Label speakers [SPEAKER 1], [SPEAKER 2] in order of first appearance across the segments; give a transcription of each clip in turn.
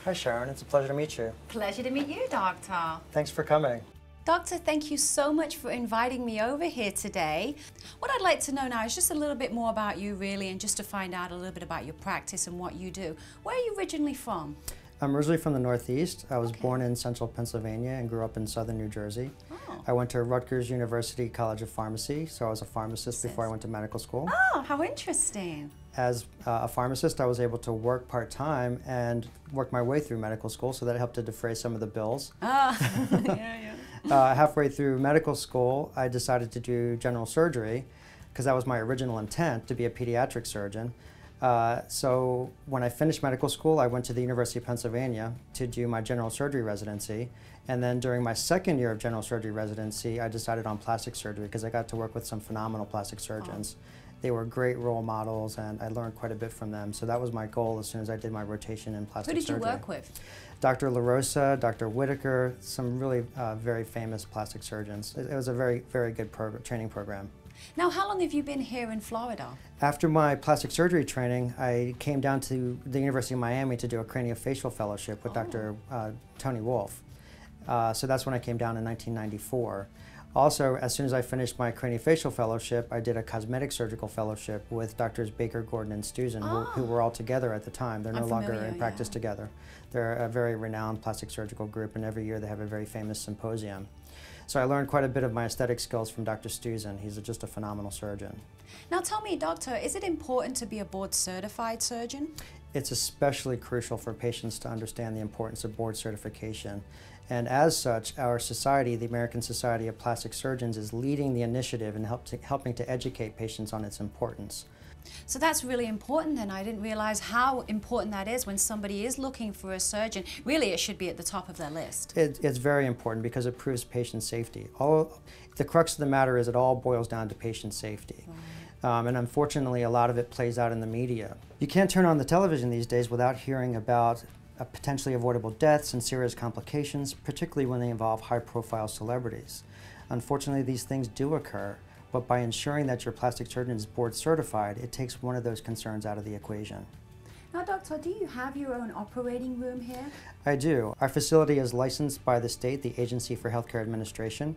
[SPEAKER 1] Hi Sharon, it's a pleasure to meet you.
[SPEAKER 2] Pleasure to meet you, Doctor.
[SPEAKER 1] Thanks for coming.
[SPEAKER 2] Doctor, thank you so much for inviting me over here today. What I'd like to know now is just a little bit more about you really, and just to find out a little bit about your practice and what you do. Where are you originally from?
[SPEAKER 1] I'm originally from the Northeast. I was born in central Pennsylvania and grew up in southern New Jersey.
[SPEAKER 2] Oh.
[SPEAKER 1] I went to Rutgers University College of Pharmacy, so I was a pharmacist before I went to medical school.
[SPEAKER 2] Oh, how interesting.
[SPEAKER 1] As a pharmacist, I was able to work part-time and work my way through medical school, so that helped to defray some of the bills.
[SPEAKER 2] Oh, yeah.
[SPEAKER 1] Halfway through medical school, I decided to do general surgery because that was my original intent, to be a pediatric surgeon. So when I finished medical school, I went to the University of Pennsylvania to do my general surgery residency. And then during my second year of general surgery residency, I decided on plastic surgery because I got to work with some phenomenal plastic surgeons. Oh. They were great role models and I learned quite a bit from them. So that was my goal as soon as I did my rotation in plastic surgery.
[SPEAKER 2] Who did you work with?
[SPEAKER 1] Dr. LaRosa, Dr. Whitaker, some really very famous plastic surgeons. It was a very, very good training program.
[SPEAKER 2] Now, how long have you been here in Florida?
[SPEAKER 1] After my plastic surgery training, I came down to the University of Miami to do a craniofacial fellowship with Dr. Tony Wolfe. So that's when I came down in 1994. Also, as soon as I finished my craniofacial fellowship, I did a cosmetic surgical fellowship with Drs. Baker, Gordon, and Stuzen, who were all together at the time. They're no longer in practice together. They're a very renowned plastic surgical group, and every year they have a very famous symposium. So I learned quite a bit of my aesthetic skills from Dr. Stuzen. He's just a phenomenal surgeon.
[SPEAKER 2] Now tell me, Doctor, is it important to be a board-certified surgeon?
[SPEAKER 1] It's especially crucial for patients to understand the importance of board certification. And as such, our society, the American Society of Plastic Surgeons, is leading the initiative and helping to educate patients on its importance.
[SPEAKER 2] So that's really important then. I didn't realize how important that is when somebody is looking for a surgeon. Really, it should be at the top of their list.
[SPEAKER 1] It's very important because it proves patient safety. The crux of the matter is it all boils down to patient safety. Right. And unfortunately, a lot of it plays out in the media. You can't turn on the television these days without hearing about potentially avoidable deaths and serious complications, particularly when they involve high-profile celebrities. Unfortunately, these things do occur. But by ensuring that your plastic surgeon is board certified, it takes one of those concerns out of the equation.
[SPEAKER 2] Now, Doctor, do you have your own operating room here?
[SPEAKER 1] I do. Our facility is licensed by the state, the Agency for Healthcare Administration,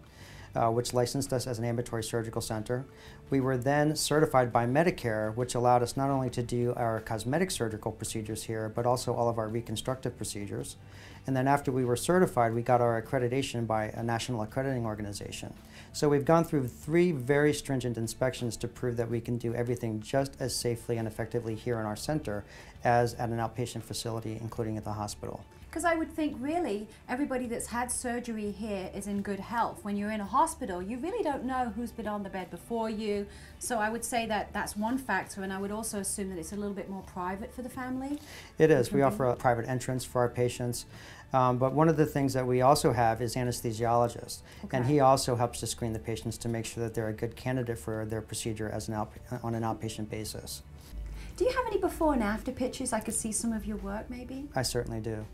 [SPEAKER 1] which licensed us as an ambulatory surgical center. We were then certified by Medicare, which allowed us not only to do our cosmetic surgical procedures here, but also all of our reconstructive procedures. And then after we were certified, we got our accreditation by a national accrediting organization. So we've gone through 3 very stringent inspections to prove that we can do everything just as safely and effectively here in our center as at an outpatient facility, including at the hospital.
[SPEAKER 2] Because I would think really everybody that's had surgery here is in good health. When you're in a hospital, you really don't know who's been on the bed before you. So I would say that that's one factor, and I would also assume that it's a little bit more private for the family.
[SPEAKER 1] It is. We offer a private entrance for our patients. But one of the things that we also have is anesthesiologist, and he also helps to screen the patients to make sure that they're a good candidate for their procedure as on an outpatient basis.
[SPEAKER 2] Do you have any before and after pictures? I could see some of your work maybe?
[SPEAKER 1] I certainly do.